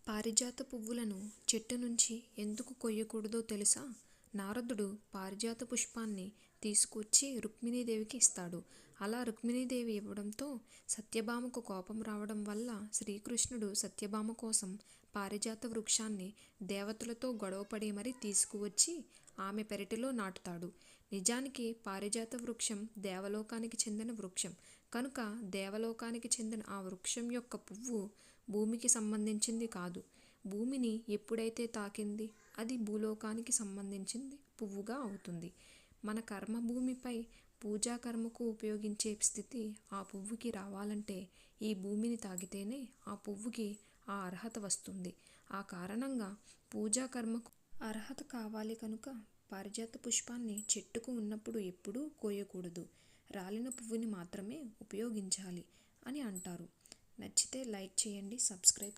పారిజాత పువ్వులను చెట్టు నుంచి ఎందుకు కొయ్యకూడదో తెలుసా? నారదుడు పారిజాత పుష్పాన్ని తీసుకొచ్చి రుక్మిణీదేవికి ఇస్తాడు. అలా రుక్మిణీదేవి ఇవ్వడంతో సత్యభామకు కోపం రావడం వల్ల శ్రీకృష్ణుడు సత్యభామ కోసం పారిజాత వృక్షాన్ని దేవతలతో గొడవపడి మరీ తీసుకువచ్చి ఆమె పెరటిలో నాటుతాడు. నిజానికి పారిజాత వృక్షం దేవలోకానికి చెందిన వృక్షం కనుక దేవలోకానికి చెందిన ఆ వృక్షం యొక్క పువ్వు భూమికి సంబంధించింది కాదు. భూమిని ఎప్పుడైతే తాకింది అది భూలోకానికి సంబంధించింది పువ్వుగా అవుతుంది. మన కర్మ భూమిపై పూజా కర్మకు ఉపయోగించే స్థితి ఆ పువ్వుకి రావాలంటే ఈ భూమిని తాకితేనే ఆ పువ్వుకి ఆ అర్హత వస్తుంది. ఆ కారణంగా పూజా కర్మకు అర్హత కావాలి కనుక పారిజాత పుష్పాన్ని చెట్టుకు ఉన్నప్పుడు ఎప్పుడూ కోయకూడదు. రాలిన పువ్వుని మాత్రమే ఉపయోగించాలి అని అంటారు. నచ్చితే లైక్ చేయండి, సబ్స్క్రైబ్ చేయండి.